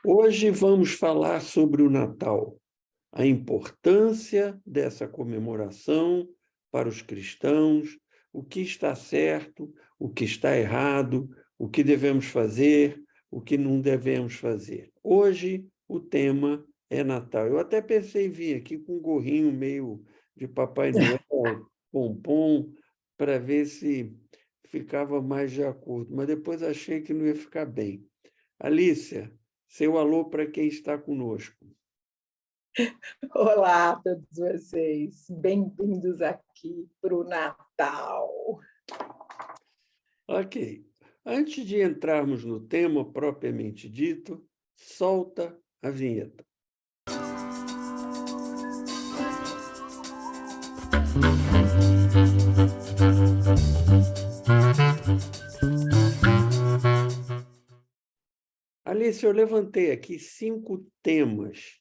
Hoje vamos falar sobre o Natal, a importância dessa comemoração para os cristãos, o que está certo, o que está errado, o que devemos fazer, o que não devemos fazer. Hoje o tema é Natal. Eu até pensei em vir aqui com um gorrinho meio de Papai Noel, pompom, para ver se ficava mais de acordo, mas depois achei que não ia ficar bem. Alicia, seu alô para quem está conosco. Olá a todos vocês, bem-vindos aqui para o Natal. Ok. Antes de entrarmos no tema propriamente dito, solta a vinheta. Alice, eu levantei aqui 5 temas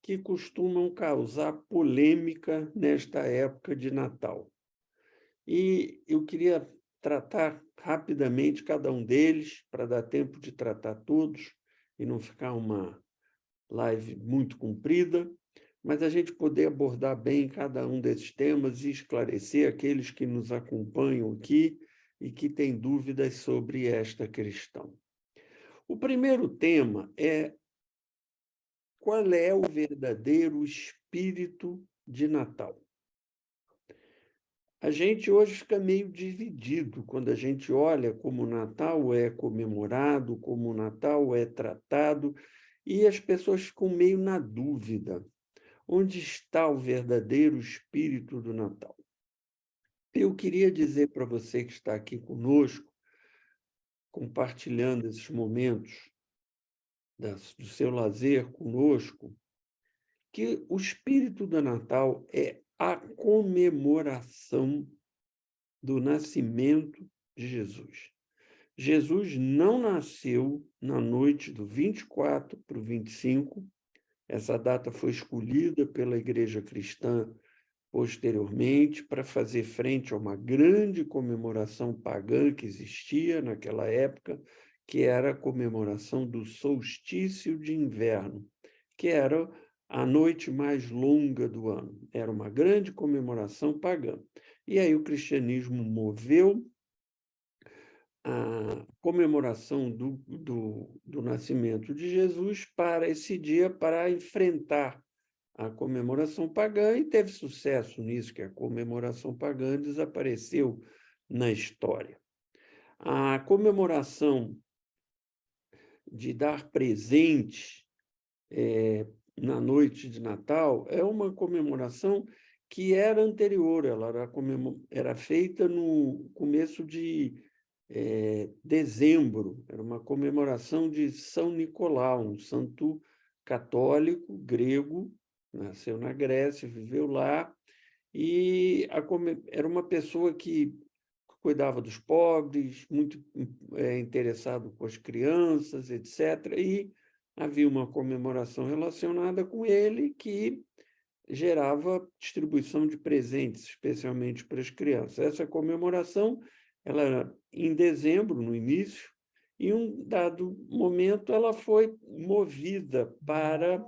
que costumam causar polêmica nesta época de Natal. E eu queria tratar rapidamente cada um deles, para dar tempo de tratar todos e não ficar uma live muito comprida, mas a gente poder abordar bem cada um desses temas e esclarecer aqueles que nos acompanham aqui e que têm dúvidas sobre esta questão. O primeiro tema é: qual é o verdadeiro espírito de Natal? A gente hoje fica meio dividido quando a gente olha como o Natal é comemorado, como o Natal é tratado, e as pessoas ficam meio na dúvida. Onde está o verdadeiro espírito do Natal? Eu queria dizer para você que está aqui conosco, compartilhando esses momentos do seu lazer conosco, que o espírito do Natal é a comemoração do nascimento de Jesus. Jesus não nasceu na noite do 24 para o 25. Essa data foi escolhida pela Igreja Cristã posteriormente para fazer frente a uma grande comemoração pagã que existia naquela época, que era a comemoração do solstício de inverno, que era a noite mais longa do ano. Era uma grande comemoração pagã. E aí o cristianismo moveu a comemoração do nascimento de Jesus para esse dia, para enfrentar a comemoração pagã, e teve sucesso nisso, que a comemoração pagã desapareceu na história. A comemoração de dar presente na noite de Natal é uma comemoração que era anterior, ela era feita no começo de dezembro, era uma comemoração de São Nicolau, um santo católico grego, nasceu na Grécia, viveu lá, e era uma pessoa que cuidava dos pobres, muito interessado com as crianças, etc. E havia uma comemoração relacionada com ele que gerava distribuição de presentes, especialmente para as crianças. Essa comemoração ela era em dezembro, no início, e em um dado momento ela foi movida para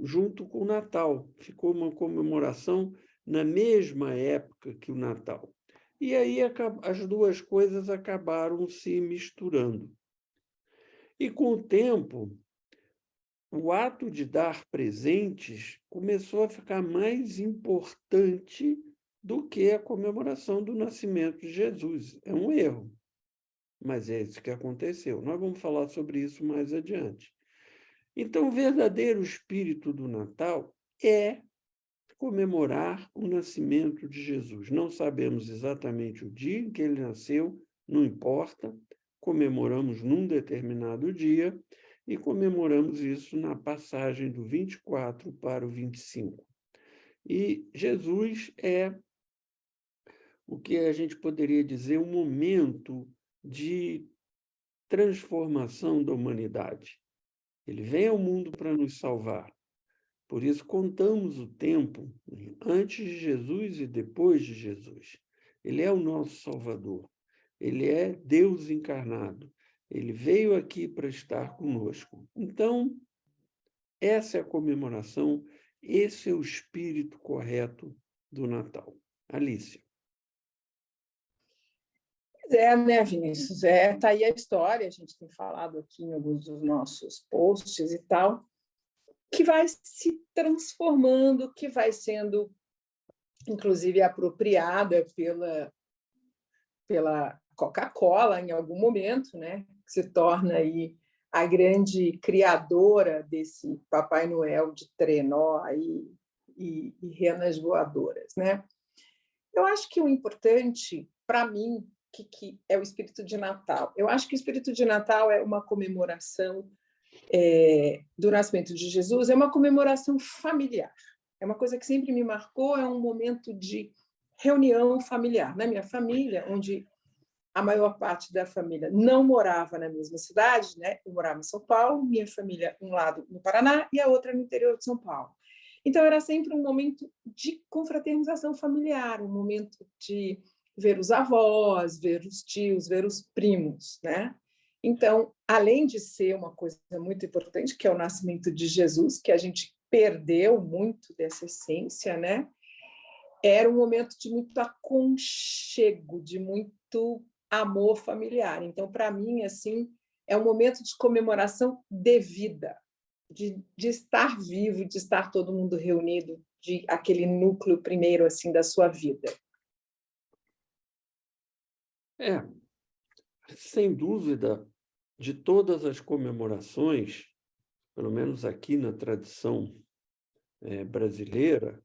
junto com o Natal. Ficou uma comemoração na mesma época que o Natal. E aí as duas coisas acabaram se misturando. E com o tempo, o ato de dar presentes começou a ficar mais importante do que a comemoração do nascimento de Jesus. É um erro, mas é isso que aconteceu. Nós vamos falar sobre isso mais adiante. Então, o verdadeiro espírito do Natal é comemorar o nascimento de Jesus. Não sabemos exatamente o dia em que ele nasceu, não importa, comemoramos num determinado dia e comemoramos isso na passagem do 24 para o 25. E Jesus é o que a gente poderia dizer um momento de transformação da humanidade. Ele vem ao mundo para nos salvar. Por isso, contamos o tempo antes de Jesus e depois de Jesus. Ele é o nosso Salvador. Ele é Deus encarnado. Ele veio aqui para estar conosco. Então, essa é a comemoração, esse é o espírito correto do Natal. Alice. Pois né, Vinícius? Tá aí a história, a gente tem falado aqui em alguns dos nossos posts e tal, que vai se transformando, que vai sendo, inclusive, apropriada pela Coca-Cola em algum momento, né? Que se torna aí a grande criadora desse Papai Noel de trenó e renas voadoras, né? Eu acho que o importante, para mim, que é o espírito de Natal. Eu acho que o espírito de Natal é uma comemoração do nascimento de Jesus, é uma comemoração familiar. É uma coisa que sempre me marcou, é um momento de reunião familiar. Na minha família, onde a maior parte da família não morava na mesma cidade, né? Eu morava em São Paulo, minha família um lado no Paraná e a outra no interior de São Paulo. Então era sempre um momento de confraternização familiar, um momento de ver os avós, ver os tios, ver os primos, né? Então, além de ser uma coisa muito importante, que é o nascimento de Jesus, que a gente perdeu muito dessa essência, né? Era um momento de muito aconchego, de muito amor familiar. Então, para mim, assim, é um momento de comemoração de vida, de estar vivo, de estar todo mundo reunido, de aquele núcleo primeiro assim da sua vida. Sem dúvida, de todas as comemorações, pelo menos aqui na tradição brasileira,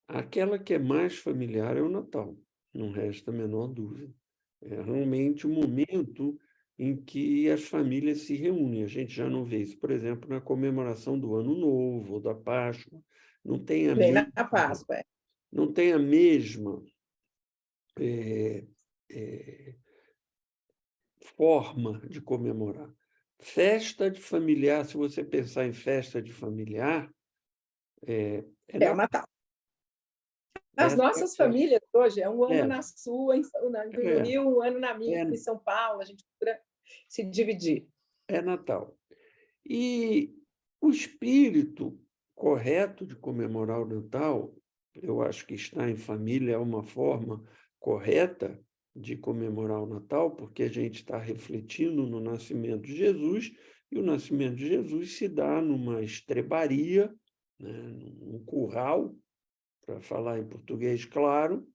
aquela que é mais familiar é o Natal, não resta a menor dúvida. É realmente o momento em que as famílias se reúnem. A gente já não vê isso, por exemplo, na comemoração do Ano Novo ou da Páscoa. Não tem a Nem mesma, na Páscoa. não tem a mesma forma de comemorar. Festa de familiar, se você pensar em festa de familiar, é O Natal. Nas essa nossas famílias hoje, é um ano é, na sua, no é, Rio, um ano na minha, é, em São Paulo, a gente procura se dividir. é Natal. E o espírito correto de comemorar o Natal, eu acho que estar em família é uma forma correta de comemorar o Natal, porque a gente está refletindo no nascimento de Jesus, e o nascimento de Jesus se dá numa estrebaria, né, num curral, para falar em português claro,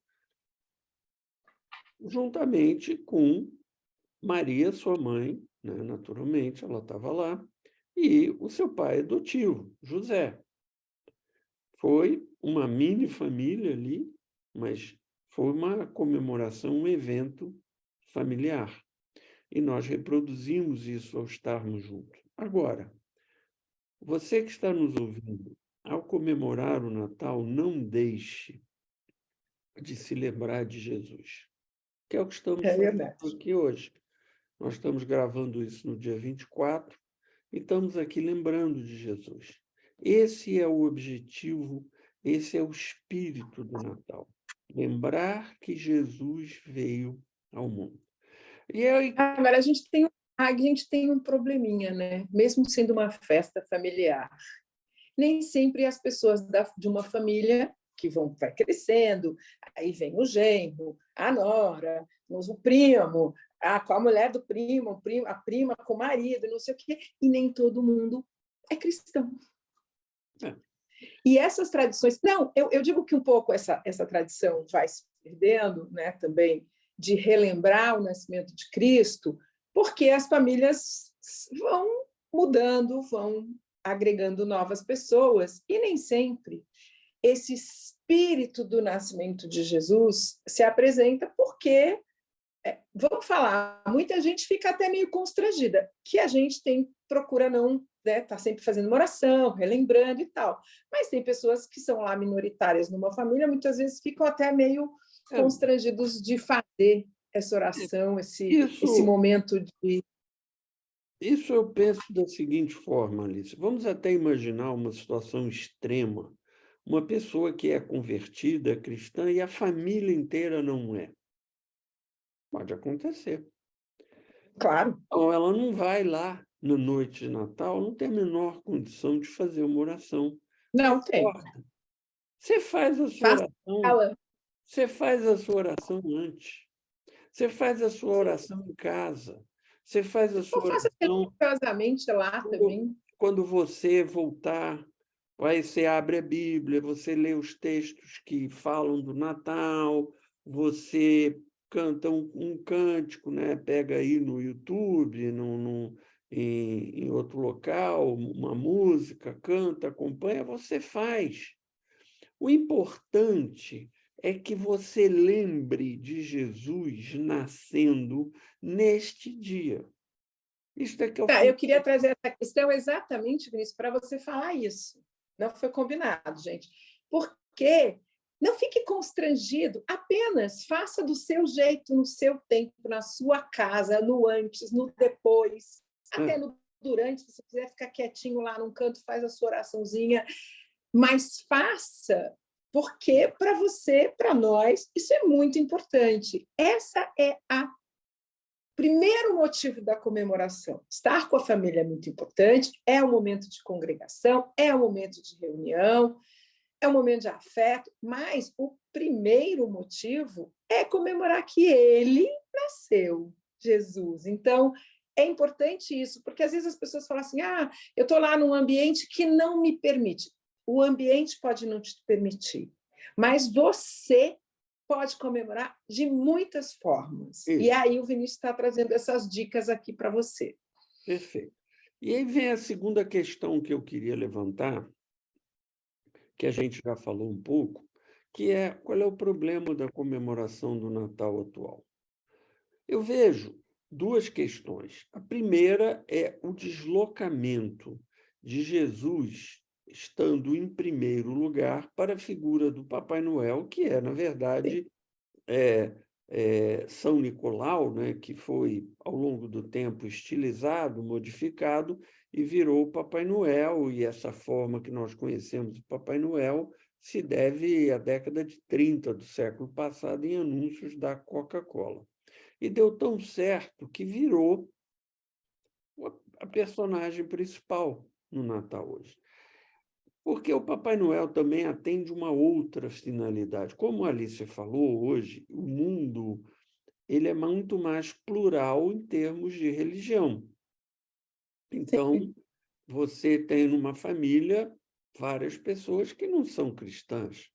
juntamente com Maria, sua mãe, né, naturalmente, ela estava lá, e o seu pai adotivo, José. Foi uma mini família ali, mas foi uma comemoração, um evento familiar. E nós reproduzimos isso ao estarmos juntos. Agora, você que está nos ouvindo, ao comemorar o Natal, não deixe de se lembrar de Jesus, que é o que estamos É fazendo verdade. aqui hoje. Nós estamos gravando isso no dia 24 e estamos aqui lembrando de Jesus. Esse é o objetivo, esse é o espírito do Natal. Lembrar que Jesus veio ao mundo. E aí, Agora, a gente tem um probleminha, né? Mesmo sendo uma festa familiar. Nem sempre as pessoas de uma família que vai crescendo, aí vem o genro, a nora, o primo, com a mulher do primo, a prima com o marido, não sei o quê, e nem todo mundo é cristão. é, E essas tradições... Não, eu digo que um pouco essa tradição vai se perdendo, né, também, de relembrar o nascimento de Cristo, porque as famílias vão mudando, vão agregando novas pessoas, e nem sempre esse espírito do nascimento de Jesus se apresenta porque, vamos falar, muita gente fica até meio constrangida, que a gente procura não tá sempre fazendo uma oração, relembrando e tal. Mas tem pessoas que são lá minoritárias numa família, muitas vezes ficam até meio é, constrangidos de fazer essa oração, esse isso, momento de... isso eu penso da seguinte forma, Alice. Vamos até imaginar uma situação extrema. Uma pessoa que é convertida, cristã, e a família inteira não é. Pode acontecer. Claro. Então, ela não vai lá na noite de Natal, não tem a menor condição de fazer uma oração. Não tem. Acorda. Você faz a sua Faça oração, ela. você faz a sua oração antes. Você faz a sua Sim. oração em casa. Você faz a Ou sua faça oração religiosamente lá quando, também. quando você voltar. Aí você abre a Bíblia, você lê os textos que falam do Natal, você canta um cântico, né? Pega aí no YouTube, em outro local, uma música, canta, acompanha, você faz. O importante é que você lembre de Jesus nascendo neste dia. Isso é que é o Eu queria trazer essa questão exatamente, Vinícius, para você falar isso. Não foi combinado, gente. Porque não fique constrangido, apenas faça do seu jeito, no seu tempo, na sua casa, no antes, no depois, até no durante, se você quiser ficar quietinho lá num canto, faz a sua oraçãozinha, mas faça, porque para você, para nós, isso é muito importante. Essa é a primeiro motivo da comemoração. Estar com a família é muito importante, é um momento de congregação, é um momento de reunião, é um momento de afeto, mas o primeiro motivo é comemorar que ele nasceu, Jesus. Então, é importante isso, porque às vezes as pessoas falam assim: ah, eu estou lá num ambiente que não me permite. O ambiente pode não te permitir, mas você pode comemorar de muitas formas. E Isso, aí o Vinícius está trazendo essas dicas aqui para você. perfeito. E aí vem a segunda questão que eu queria levantar, que a gente já falou um pouco, que é qual é o problema da comemoração do Natal atual. Eu vejo duas questões. A primeira é o deslocamento de Jesus estando em primeiro lugar para a figura do Papai Noel, que é, na Sim. verdade, São Nicolau, né, que foi, ao longo do tempo, estilizado, modificado, e virou o Papai Noel, e essa forma que nós conhecemos do Papai Noel se deve à década de 30 do século passado, em anúncios da Coca-Cola. E deu tão certo que virou a personagem principal no Natal hoje. Porque o Papai Noel também atende uma outra finalidade. Como a Alice falou hoje, o mundo ele é muito mais plural em termos de religião. Então, Sim. você tem numa família várias pessoas que não são cristãs.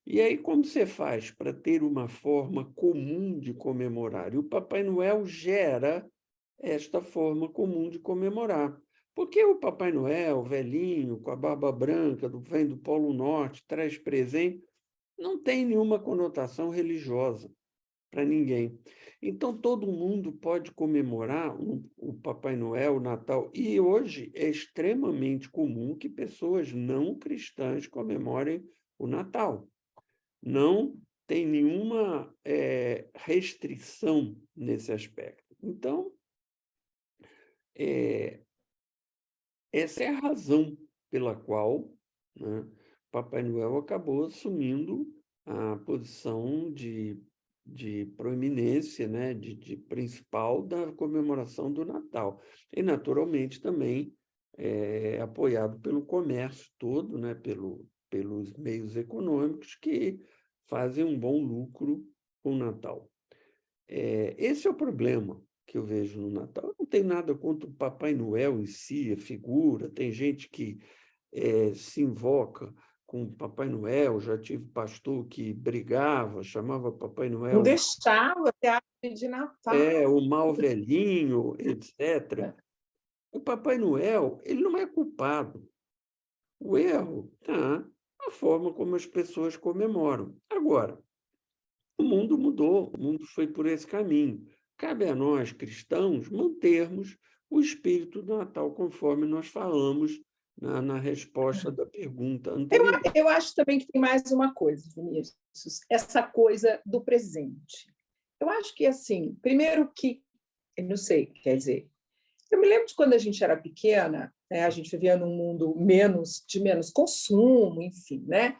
E aí, como você faz para ter uma forma comum de comemorar? E o Papai Noel gera esta forma comum de comemorar. Porque o Papai Noel, velhinho, com a barba branca, vem do Polo Norte, traz presente, não tem nenhuma conotação religiosa para ninguém. Então, todo mundo pode comemorar o Papai Noel, o Natal. E hoje é extremamente comum que pessoas não cristãs comemorem o Natal. Não tem nenhuma restrição nesse aspecto. Então, essa é a razão pela qual, né, Papai Noel acabou assumindo a posição de proeminência, né, de principal da comemoração do Natal. E, naturalmente, também é apoiado pelo comércio todo, né, pelos meios econômicos que fazem um bom lucro com o Natal. Esse é o problema que eu vejo no Natal. Eu não tenho nada contra o Papai Noel em si, a figura. Tem gente que se invoca com o Papai Noel. Já tive pastor que brigava, chamava Papai Não Noel deixava ter árvore de Natal. o mal velhinho, etc. É. O Papai Noel ele não é culpado. O erro está na forma como as pessoas comemoram. Agora, o mundo mudou, o mundo foi por esse caminho. Cabe a nós, cristãos, mantermos o espírito do Natal, conforme nós falamos na resposta da pergunta anterior. Eu acho também que tem mais uma coisa, Vinícius, essa coisa do presente. Eu acho que, assim, primeiro que, eu não sei, quer dizer, eu me lembro de quando a gente era pequena, né, a gente vivia num mundo de menos consumo, enfim, né?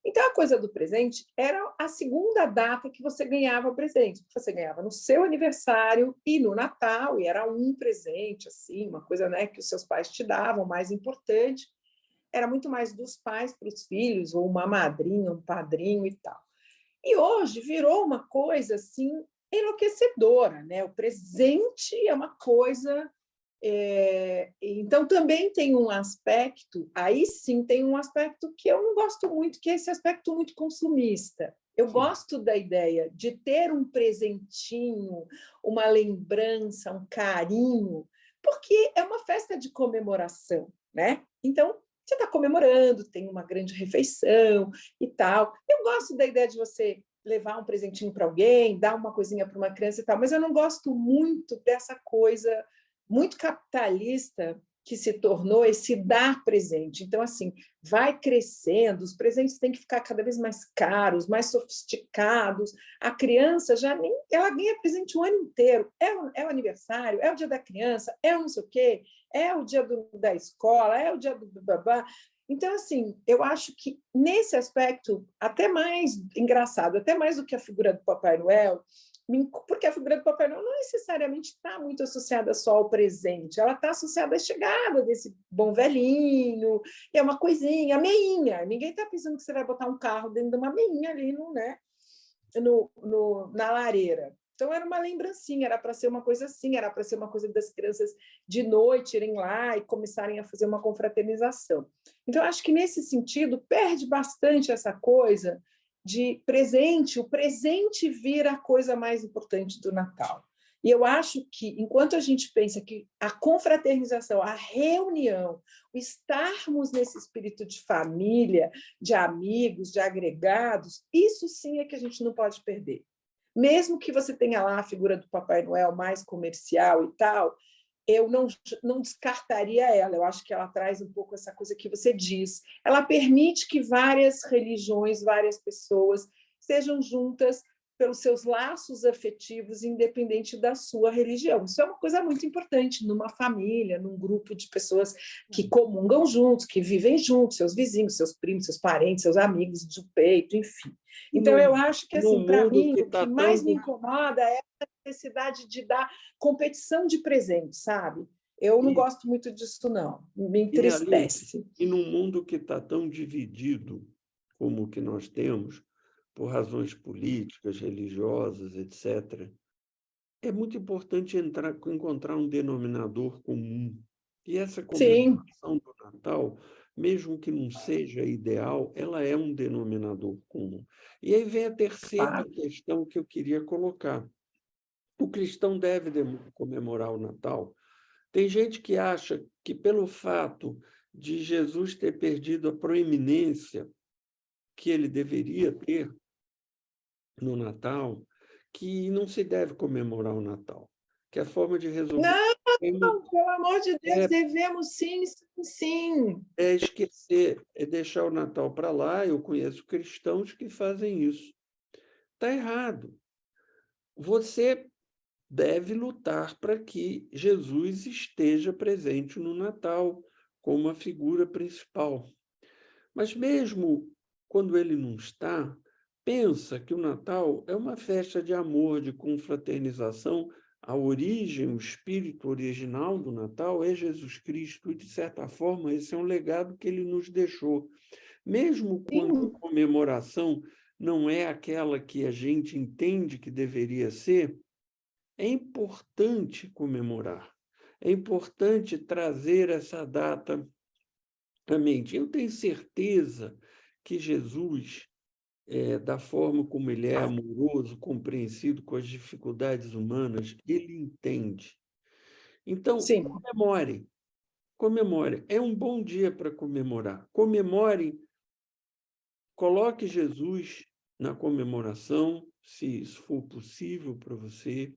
Então, a coisa do presente era a segunda data que você ganhava presente. Você ganhava no seu aniversário e no Natal, e era um presente, assim, uma coisa, né, que os seus pais te davam, mais importante. Era muito mais dos pais para os filhos, ou uma madrinha, um padrinho e tal. E hoje virou uma coisa assim enlouquecedora, né? O presente é uma coisa. Então, também tem um aspecto, aí sim tem um aspecto que eu não gosto muito, que é esse aspecto muito consumista. Eu Sim. gosto da ideia de ter um presentinho, uma lembrança, um carinho, porque é uma festa de comemoração, né? Então, você está comemorando, tem uma grande refeição e tal. Eu gosto da ideia de você levar um presentinho para alguém, dar uma coisinha para uma criança e tal, mas eu não gosto muito dessa coisa muito capitalista que se tornou esse dar presente. Então, assim, vai crescendo, os presentes têm que ficar cada vez mais caros, mais sofisticados. A criança já nem ela ganha presente o ano inteiro. É o aniversário, é o dia da criança, é o não sei o quê, é o dia da escola, é o dia do babá. Então, assim, eu acho que nesse aspecto, até mais engraçado, até mais do que a figura do Papai Noel, porque a figura do Papai Noel não necessariamente está muito associada só ao presente, ela está associada à chegada desse bom velhinho, e é uma coisinha, a meinha. Ninguém está pensando que você vai botar um carro dentro de uma meinha ali né, na lareira. Então, era uma lembrancinha, era para ser uma coisa assim, era para ser uma coisa das crianças de noite irem lá e começarem a fazer uma confraternização. Então, acho que, nesse sentido, perde bastante essa coisa de presente, o presente vira a coisa mais importante do Natal. E eu acho que, enquanto a gente pensa que a confraternização, a reunião, o estarmos nesse espírito de família, de amigos, de agregados, isso sim é que a gente não pode perder. Mesmo que você tenha lá a figura do Papai Noel mais comercial e tal, eu não descartaria ela. Eu acho que ela traz um pouco essa coisa que você diz. Ela permite que várias religiões, várias pessoas sejam juntas pelos seus laços afetivos, independente da sua religião. Isso é uma coisa muito importante numa família, num grupo de pessoas que comungam juntos, que vivem juntos, seus vizinhos, seus primos, seus parentes, seus amigos do peito, enfim. Então, eu acho que, assim, para mim, o que mais me incomoda é a necessidade de dar competição de presentes, sabe? Eu não gosto muito disso, não. Me entristece. E num mundo que está tão dividido como o que nós temos, por razões políticas, religiosas, etc., é muito importante encontrar um denominador comum. E essa comemoração do Natal, mesmo que não seja ideal, ela é um denominador comum. E aí vem a terceira questão que eu queria colocar. O cristão deve comemorar o Natal? Tem gente que acha que, pelo fato de Jesus ter perdido a proeminência que ele deveria ter no Natal, que não se deve comemorar o Natal, que a forma de resolver Não, pelo amor de Deus, devemos sim, sim, sim. É esquecer, é deixar o Natal para lá. Eu conheço cristãos que fazem isso. Está errado. Você deve lutar para que Jesus esteja presente no Natal como a figura principal. Mas mesmo quando ele não está, pensa que o Natal é uma festa de amor, de confraternização. A origem, o espírito original do Natal é Jesus Cristo, e, de certa forma, esse é um legado que ele nos deixou. Mesmo quando a comemoração não é aquela que a gente entende que deveria ser, é importante comemorar. É importante trazer essa data à mente. Eu tenho certeza que Jesus, da forma como ele é amoroso, compreensivo com as dificuldades humanas, ele entende. Então, comemore. Comemore. É um bom dia para comemorar. Comemore, coloque Jesus na comemoração, se isso for possível para você.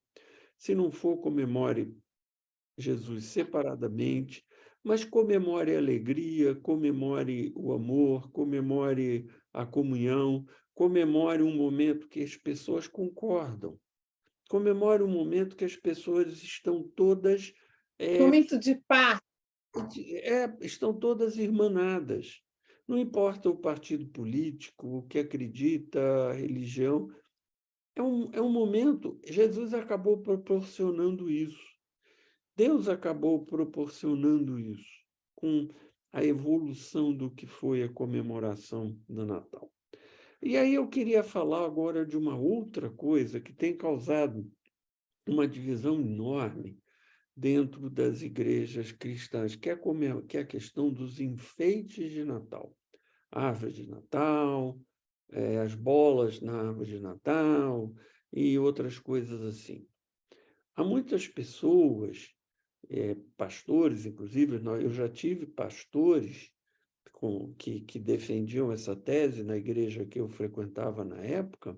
Se não for, comemore Jesus separadamente, mas comemore a alegria, comemore o amor, comemore a comunhão, comemore um momento que as pessoas concordam, comemore um momento que as pessoas estão todas... Momento de paz. Estão todas irmanadas. Não importa o partido político, o que acredita, a religião, é um momento, Jesus acabou proporcionando isso. Deus acabou proporcionando isso com a evolução do que foi a comemoração do Natal. E aí eu queria falar agora de uma outra coisa que tem causado uma divisão enorme dentro das igrejas cristãs, que é a questão dos enfeites de Natal. A árvore de Natal, as bolas na árvore de Natal e outras coisas assim. Há muitas pessoas, pastores, inclusive, eu já tive pastores que defendiam essa tese na igreja que eu frequentava na época,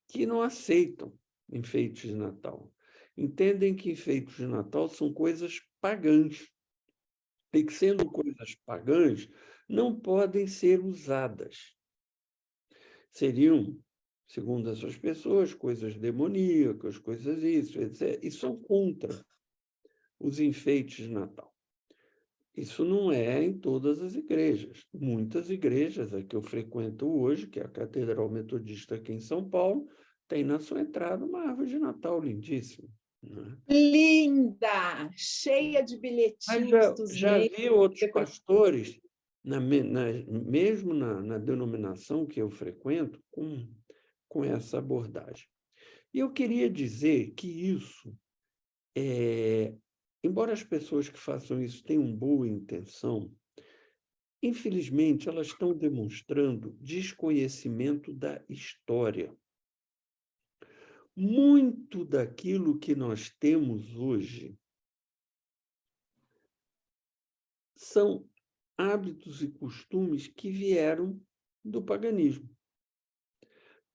que não aceitam enfeites de Natal. Entendem que enfeites de Natal são coisas pagãs, e que, sendo coisas pagãs, não podem ser usadas. Seriam, segundo essas pessoas, coisas demoníacas, coisas isso, etc. E são contra os enfeites de Natal. Isso não é em todas as igrejas. Muitas igrejas, a que eu frequento hoje, que é a Catedral Metodista aqui em São Paulo, tem na sua entrada uma árvore de Natal lindíssima, né? Linda! Cheia de Mas bilhetinhos dos já membros. vi outros pastores, mesmo na denominação que eu frequento, com essa abordagem. E eu queria dizer que isso, embora as pessoas que façam isso tenham boa intenção, infelizmente, elas estão demonstrando desconhecimento da história. Muito daquilo que nós temos hoje são hábitos e costumes que vieram do paganismo,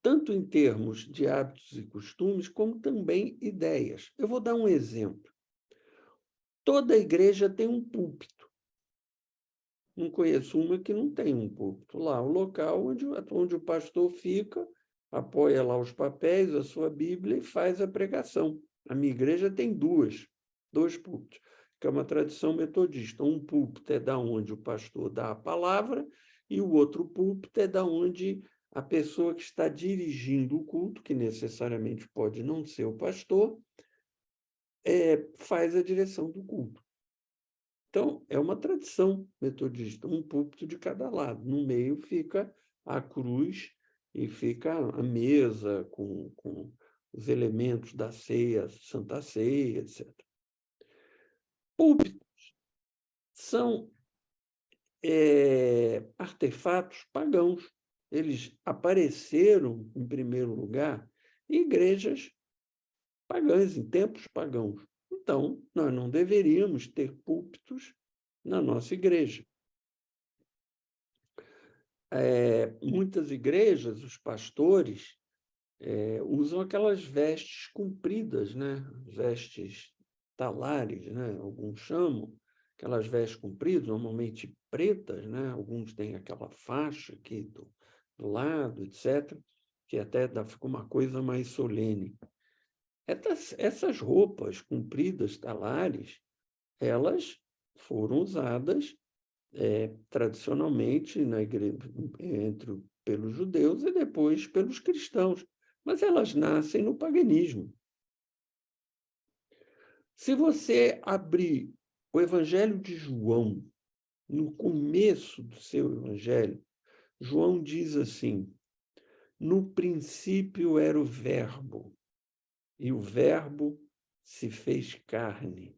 tanto em termos de hábitos e costumes, como também ideias. Eu vou dar um exemplo. Toda igreja tem um púlpito. Não conheço uma que não tem um púlpito. Lá, o local onde o pastor fica, apoia lá os papéis, a sua Bíblia e faz a pregação. A minha igreja tem dois púlpitos, que é uma tradição metodista. Um púlpito é da onde o pastor dá a palavra e o outro púlpito é da onde a pessoa que está dirigindo o culto, que necessariamente pode não ser o pastor, faz a direção do culto. Então, é uma tradição metodista, um púlpito de cada lado. No meio fica a cruz e fica a mesa com os elementos da ceia, Santa Ceia, etc. Púlpitos são artefatos pagãos. Eles apareceram, em primeiro lugar, em igrejas pagãs, em templos pagãos. Então, nós não deveríamos ter púlpitos na nossa igreja. Muitas igrejas, os pastores, usam aquelas vestes compridas, né? Vestes talares, né? Alguns chamam, aquelas vestes compridas, normalmente pretas, né? Alguns têm aquela faixa aqui do lado, etc., que até fica uma coisa mais solene. Essas roupas compridas, talares, elas foram usadas tradicionalmente na igreja, pelos judeus e depois pelos cristãos, mas elas nascem no paganismo. Se você abrir o Evangelho de João, no começo do seu Evangelho, João diz assim: no princípio era o Verbo, e o Verbo se fez carne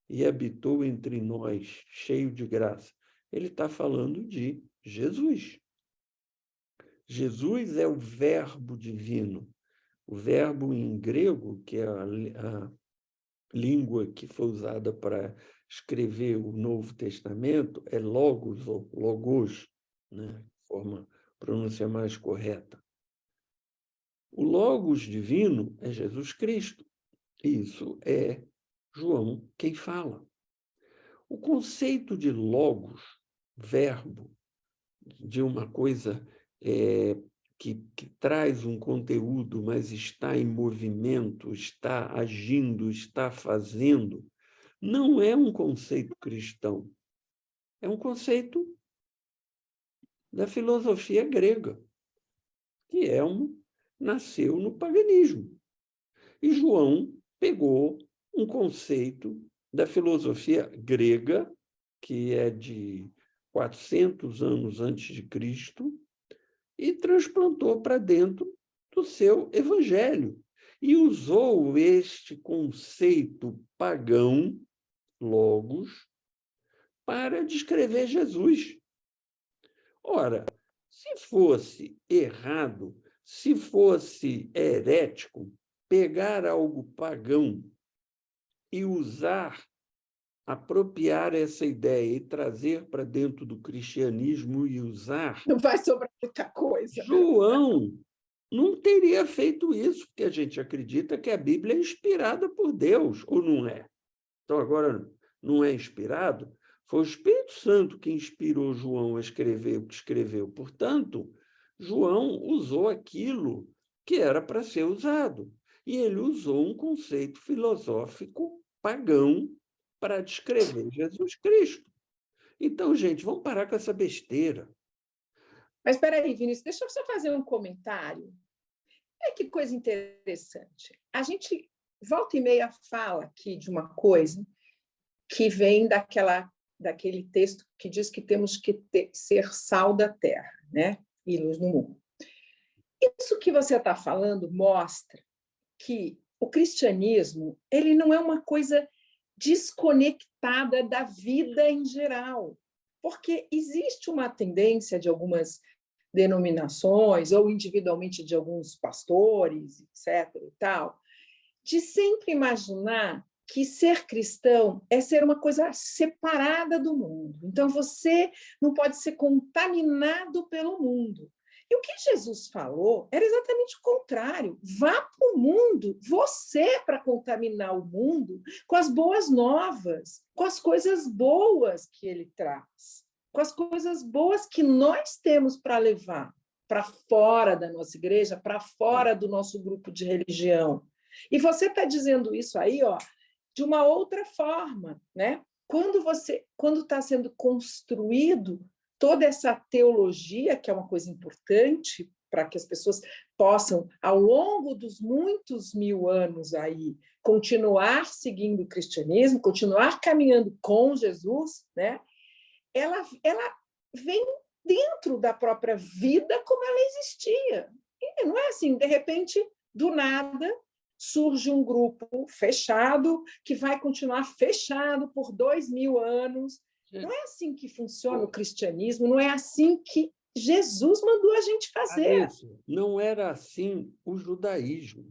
e habitou entre nós, cheio de graça. Ele está falando de Jesus. Jesus é o verbo divino. O verbo em grego, que é a língua que foi usada para escrever o Novo Testamento, é logos ou logos, né? Forma pronúncia mais correta. O logos divino é Jesus Cristo. Isso é João quem fala. O conceito de logos, verbo, de uma coisa que traz um conteúdo, mas está em movimento, está agindo, está fazendo, não é um conceito cristão. É um conceito da filosofia grega, que nasceu no paganismo. E João pegou um conceito da filosofia grega, que é de 400 anos antes de Cristo, e transplantou para dentro do seu evangelho. E usou este conceito pagão, logos, para descrever Jesus. Ora, se fosse errado, se fosse herético, pegar algo pagão e apropriar essa ideia e trazer para dentro do cristianismo e usar, Não vai sobrar muita coisa. João não teria feito isso, porque a gente acredita que a Bíblia é inspirada por Deus, ou não é? Então, agora, não é inspirado? Foi o Espírito Santo que inspirou João a escrever o que escreveu. Portanto, João usou aquilo que era para ser usado. E ele usou um conceito filosófico pagão para descrever Jesus Cristo. Então, gente, vamos parar com essa besteira. Mas espera aí, Vinícius, deixa eu só fazer um comentário. É que coisa interessante. A gente, volta e meia, fala aqui de uma coisa que vem daquele texto que diz que temos que ser sal da terra, né? E luz no mundo. Isso que você está falando mostra que o cristianismo ele não é uma coisa desconectada da vida em geral, porque existe uma tendência de algumas denominações ou individualmente de alguns pastores, etc. e tal, de sempre imaginar que ser cristão é ser uma coisa separada do mundo. Então, você não pode ser contaminado pelo mundo. E o que Jesus falou era exatamente o contrário. Vá para o mundo, você para contaminar o mundo com as boas novas, com as coisas boas que ele traz, com as coisas boas que nós temos para levar para fora da nossa igreja, para fora do nosso grupo de religião. E você está dizendo isso aí, ó, de uma outra forma, né? Quando está sendo construído toda essa teologia, que é uma coisa importante para que as pessoas possam, ao longo dos muitos mil anos aí, continuar seguindo o cristianismo, continuar caminhando com Jesus, né? Ela vem dentro da própria vida como ela existia. E não é assim, de repente, do nada, surge um grupo fechado que vai continuar fechado por 2000 anos. Não é assim que funciona o cristianismo, não é assim que Jesus mandou a gente fazer. Não era assim o judaísmo.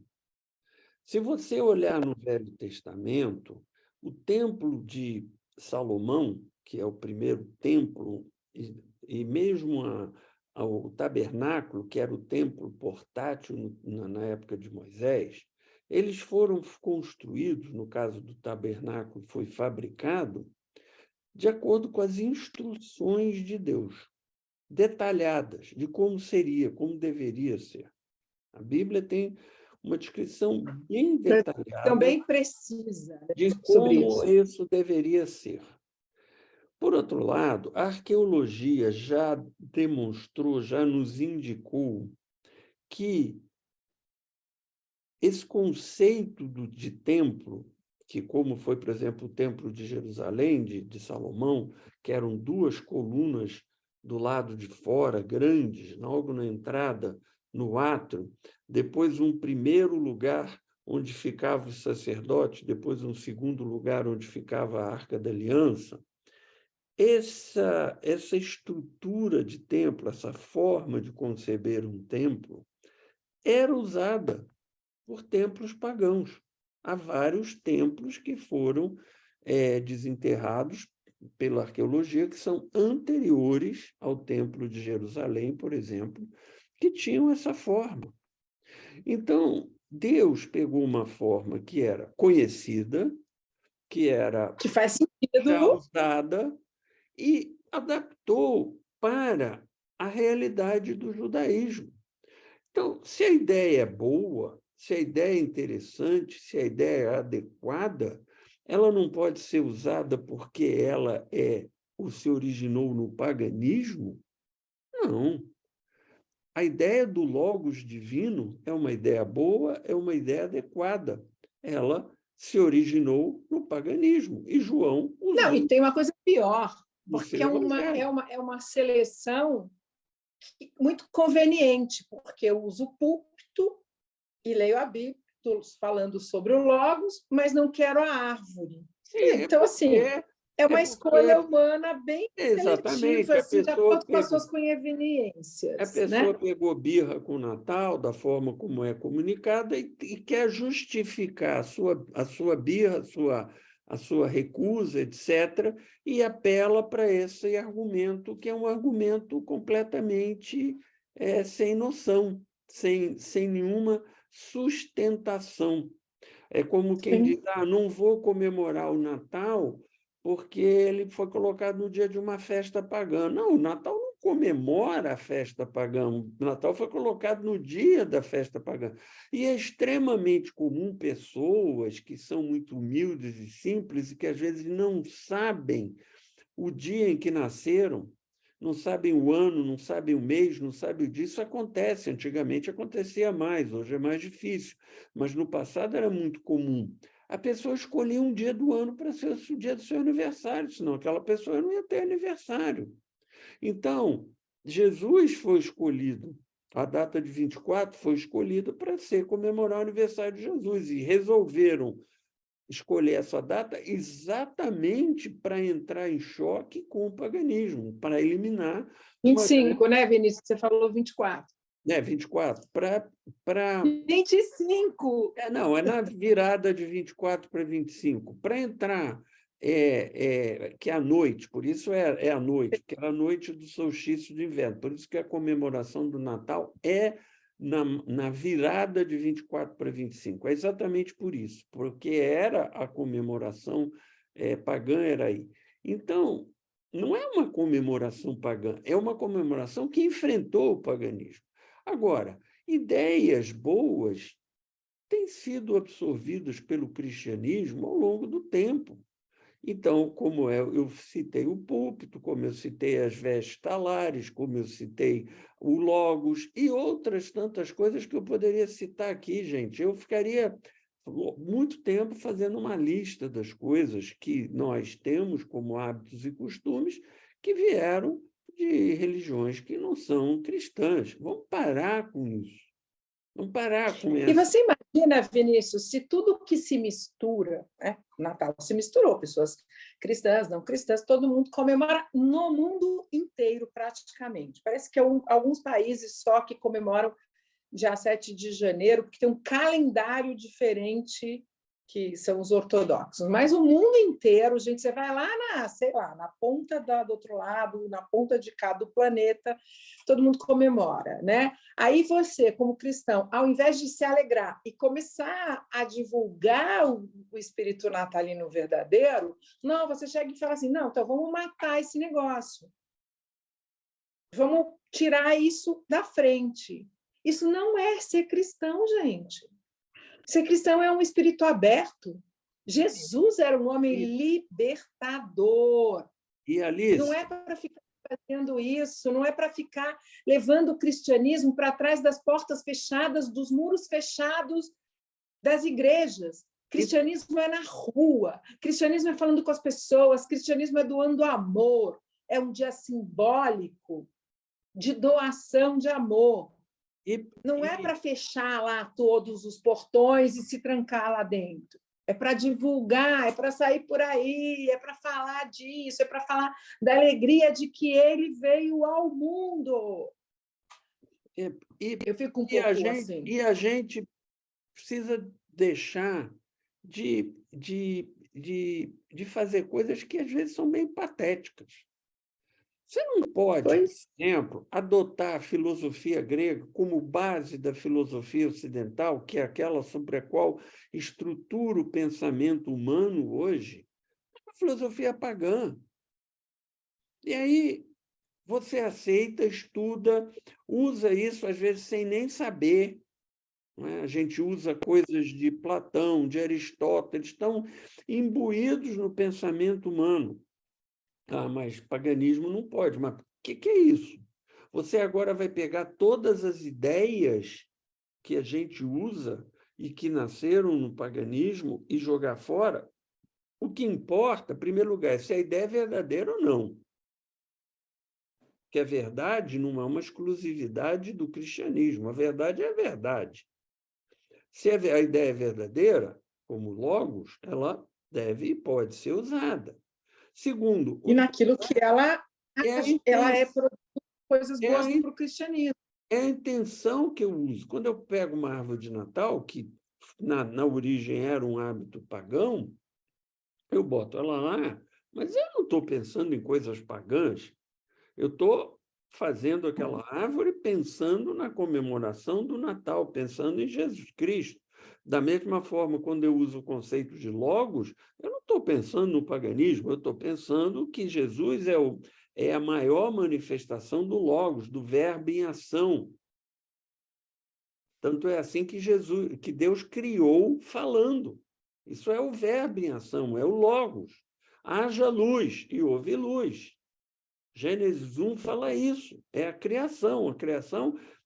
Se você olhar no Velho Testamento, o Templo de Salomão, que é o primeiro templo, e mesmo o tabernáculo, que era o templo portátil na época de Moisés, eles foram construídos, no caso do tabernáculo, foi fabricado de acordo com as instruções de Deus, detalhadas de como seria, como deveria ser. A Bíblia tem uma descrição bem detalhada também precisa de como isso deveria ser. Por outro lado, a arqueologia já demonstrou, já nos indicou que esse conceito de templo, que como foi, por exemplo, o Templo de Jerusalém, de Salomão, que eram duas colunas do lado de fora, grandes, logo na entrada, no átrio, depois um primeiro lugar onde ficava o sacerdote, depois um segundo lugar onde ficava a Arca da Aliança. Essa estrutura de templo, essa forma de conceber um templo, era usada por templos pagãos. Há vários templos que foram desenterrados pela arqueologia, que são anteriores ao Templo de Jerusalém, por exemplo, que tinham essa forma. Então, Deus pegou uma forma que era conhecida, que faz já sentido, usada, e adaptou para a realidade do judaísmo. Então, se a ideia é boa, se a ideia é interessante, se a ideia é adequada, ela não pode ser usada porque ela se originou no paganismo? Não. A ideia do Logos divino é uma ideia boa, é uma ideia adequada. Ela se originou no paganismo, e João Não, e usou tem uma coisa pior, no porque seu evangelho. é uma seleção muito conveniente, porque eu uso o púlpito e leio a Bíblia falando sobre o Logos, mas não quero a árvore. Sim, Então, assim, é é uma escolha porque humana bem exatamente seletiva, assim, de acordo com as suas a conveniências, pessoa né? pegou birra com o Natal, da forma como é comunicada, e quer justificar a sua birra, a sua recusa, etc., e apela para esse argumento, que é um argumento completamente sem noção, sem nenhuma sustentação. É como quem diz, Sim. não vou comemorar o Natal porque ele foi colocado no dia de uma festa pagã. Não, o Natal não comemora a festa pagã. O Natal foi colocado no dia da festa pagã. E é extremamente comum pessoas que são muito humildes e simples e que às vezes não sabem o dia em que nasceram, não sabem o ano, não sabem o mês, não sabem o dia. Isso acontece. Antigamente acontecia mais, hoje é mais difícil. Mas no passado era muito comum. A pessoa escolhia um dia do ano para ser o dia do seu aniversário, senão aquela pessoa não ia ter aniversário. Então, Jesus foi escolhido, a data de 24 foi escolhida para ser comemorar o aniversário de Jesus, e resolveram escolher essa data exatamente para entrar em choque com o paganismo, para eliminar Vinte e uma grande... cinco, né, Vinícius? Você falou 24. 24, para... 25! Não, é na virada de 24 para 25. Para entrar, que é a noite, por isso é a noite, que é a noite do solstício de inverno, por isso que a comemoração do Natal é na virada de 24 para 25. É exatamente por isso, porque era a comemoração pagã, era aí. Então, não é uma comemoração pagã, é uma comemoração que enfrentou o paganismo. Agora, ideias boas têm sido absorvidas pelo cristianismo ao longo do tempo. Então, eu citei o púlpito, como eu citei as vestes talares, como eu citei o Logos e outras tantas coisas que eu poderia citar aqui, gente. Eu ficaria muito tempo fazendo uma lista das coisas que nós temos como hábitos e costumes que vieram de religiões que não são cristãs. Vamos parar com isso. Vamos parar com E essa... você imagina, Vinícius, se tudo que se mistura, né? Natal se misturou, pessoas cristãs, não cristãs, todo mundo comemora no mundo inteiro, praticamente. Parece que alguns países só que comemoram dia 7 de janeiro, porque tem um calendário diferente que são os ortodoxos. Mas o mundo inteiro, gente, você vai lá sei lá, na ponta do outro lado, na ponta de cá do planeta, todo mundo comemora, né? Aí você, como cristão, ao invés de se alegrar e começar a divulgar o espírito natalino verdadeiro, não, você chega e fala assim, não, então vamos matar esse negócio. Vamos tirar isso da frente. Isso não é ser cristão, gente. Ser cristão é um espírito aberto. Jesus era um homem libertador. E, Não Alice, é para ficar fazendo isso, não é para ficar levando o cristianismo para trás das portas fechadas, dos muros fechados das igrejas. Cristianismo é na rua, cristianismo é falando com as pessoas, cristianismo é doando amor, é um dia simbólico de doação de amor. Não é para fechar lá todos os portões e se trancar lá dentro. É para divulgar, é para sair por aí, é para falar disso, é para falar da alegria de que ele veio ao mundo. Eu fico um pouco assim. a gente precisa deixar de fazer coisas que às vezes são bem patéticas. Você não pode, por Pois exemplo, adotar a filosofia grega como base da filosofia ocidental, que é aquela sobre a qual estrutura o pensamento humano hoje, a filosofia pagã. E aí você aceita, estuda, usa isso, às vezes, sem nem saber. Não é? A gente usa coisas de Platão, de Aristóteles, estão imbuídos no pensamento humano. Mas paganismo não pode. Mas o que é isso? Você agora vai pegar todas as ideias que a gente usa e que nasceram no paganismo e jogar fora. O que importa, em primeiro lugar, é se a ideia é verdadeira ou não. Que a verdade não é uma exclusividade do cristianismo. A verdade é a verdade. Se a ideia é verdadeira, como logos, ela deve e pode ser usada. Segundo, E naquilo que ela é coisas é boas a, para o cristianismo. é a intenção que eu uso. Quando eu pego uma árvore de Natal, que na origem era um hábito pagão, eu boto ela lá, mas eu não estou pensando em coisas pagãs. Eu estou fazendo aquela árvore pensando na comemoração do Natal, pensando em Jesus Cristo. Da mesma forma, quando eu uso o conceito de logos, eu não estou pensando no paganismo, eu estou pensando que Jesus é a maior manifestação do logos, do verbo em ação. Tanto é assim que Deus criou falando. Isso é o verbo em ação, é o logos. Haja luz e houve luz. Gênesis 1 fala isso, é a criação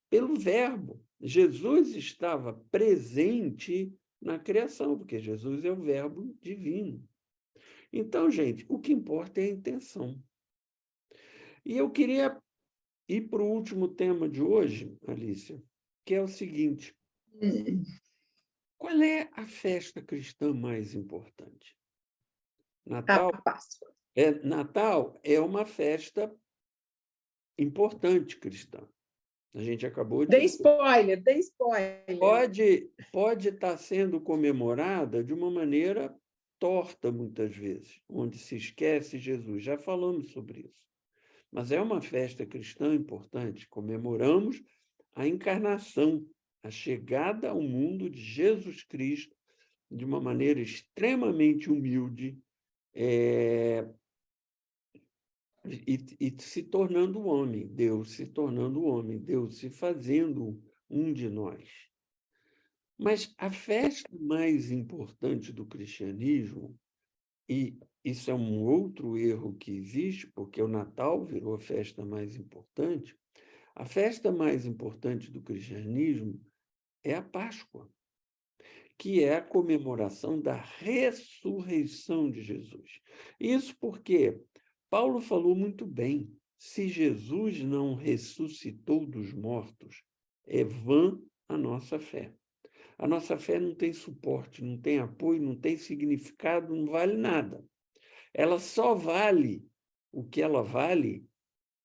pelo verbo. Jesus estava presente na criação, porque Jesus é o verbo divino. Então, gente, o que importa é a intenção. E eu queria ir para o último tema de hoje, Alicia, que é o seguinte: qual é a festa cristã mais importante? A Natal Páscoa. Natal é uma festa importante cristã. A gente acabou de... Dê spoiler, dê spoiler. Pode estar sendo comemorada de uma maneira torta, muitas vezes, onde se esquece Jesus. Já falamos sobre isso. Mas é uma festa cristã importante. Comemoramos a encarnação, a chegada ao mundo de Jesus Cristo de uma maneira extremamente humilde, e se tornando homem, Deus se tornando homem, Deus se fazendo um de nós. Mas a festa mais importante do cristianismo, e isso é um outro erro que existe, porque o Natal virou a festa mais importante, a festa mais importante do cristianismo é a Páscoa, que é a comemoração da ressurreição de Jesus. Isso porque Paulo falou muito bem: se Jesus não ressuscitou dos mortos, é vã a nossa fé. A nossa fé não tem suporte, não tem apoio, não tem significado, não vale nada. Ela só vale o que ela vale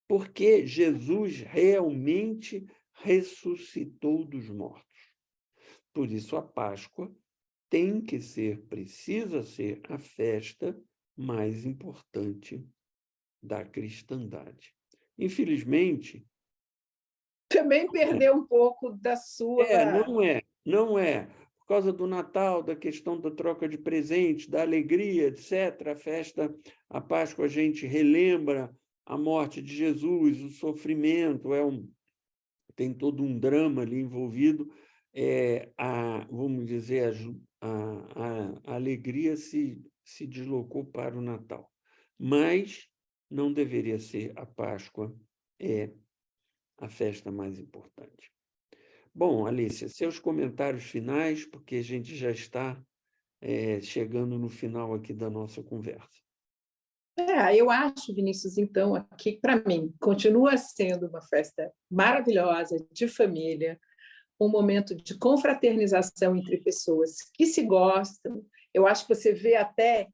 porque Jesus realmente ressuscitou dos mortos. Por isso, a Páscoa precisa ser a festa mais importante da cristandade. Infelizmente, Também perdeu um pouco da sua... não é. Por causa do Natal, da questão da troca de presentes, da alegria, etc. A Páscoa, a gente relembra a morte de Jesus, o sofrimento, tem todo um drama ali envolvido. Vamos dizer, a alegria se deslocou para o Natal. Mas não deveria ser a Páscoa, a festa mais importante. Bom, Alicia, seus comentários finais, porque a gente já está chegando no final aqui da nossa conversa. Eu acho, Vinícius, então, aqui, para mim, continua sendo uma festa maravilhosa, de família, um momento de confraternização entre pessoas que se gostam. Eu acho que você vê até...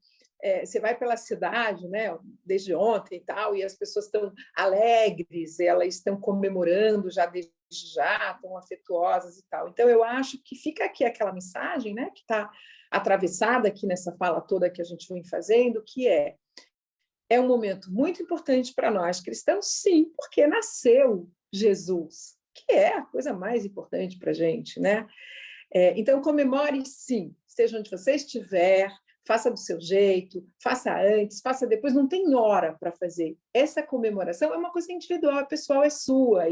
você vai pela cidade, né, desde ontem e tal, e as pessoas estão alegres, elas estão comemorando já desde já, estão afetuosas e tal. Então, eu acho que fica aqui aquela mensagem, né, que está atravessada aqui nessa fala toda que a gente vem fazendo, que é um momento muito importante para nós cristãos, sim, porque nasceu Jesus, que é a coisa mais importante para a gente, né? Então, comemore, sim, esteja onde você estiver, faça do seu jeito, faça antes, faça depois, não tem hora para fazer. Essa comemoração é uma coisa individual, pessoal, é sua,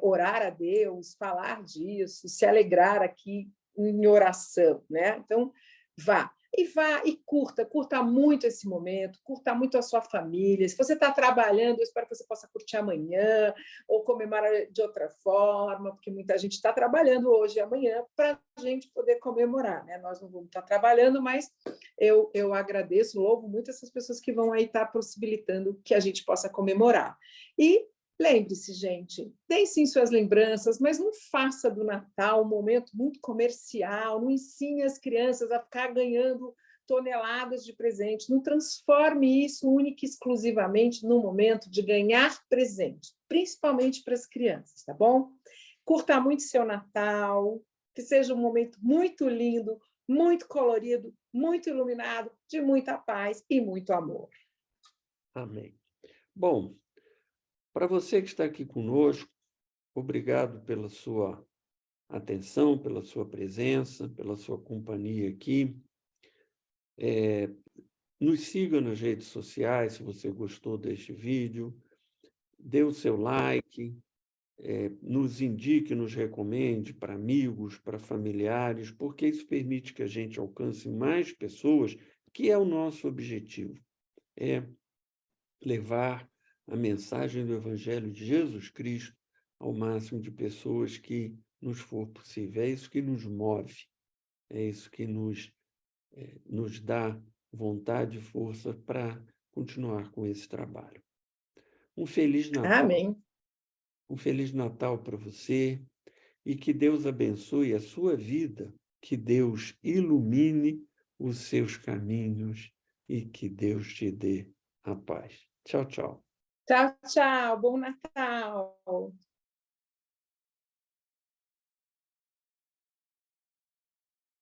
orar a Deus, falar disso, se alegrar aqui em oração, né? Então, vá. e vá e curta muito esse momento, curta muito a sua família. Se você está trabalhando, eu espero que você possa curtir amanhã ou comemorar de outra forma, porque muita gente está trabalhando hoje e amanhã para a gente poder comemorar, né? Nós não vamos estar trabalhando, mas eu agradeço, louvo muito essas pessoas que vão aí estar possibilitando que a gente possa comemorar. E lembre-se, gente, deem sim suas lembranças, mas não faça do Natal um momento muito comercial, não ensine as crianças a ficar ganhando toneladas de presente, não transforme isso única e exclusivamente num momento de ganhar presente, principalmente para as crianças, tá bom? Curta muito seu Natal, que seja um momento muito lindo, muito colorido, muito iluminado, de muita paz e muito amor. Amém. Bom, para você que está aqui conosco, obrigado pela sua atenção, pela sua presença, pela sua companhia aqui. Nos siga nas redes sociais, se você gostou deste vídeo. Dê o seu like, nos indique, nos recomende para amigos, para familiares, porque isso permite que a gente alcance mais pessoas, que é o nosso objetivo, é levar a mensagem do Evangelho de Jesus Cristo ao máximo de pessoas que nos for possível. É isso que nos move, é isso que nos dá vontade e força para continuar com esse trabalho. Um Feliz Natal, Amém. um Feliz Natal para você e que Deus abençoe a sua vida, que Deus ilumine os seus caminhos e que Deus te dê a paz. Tchau, tchau. Tchau, tchau. Bom Natal.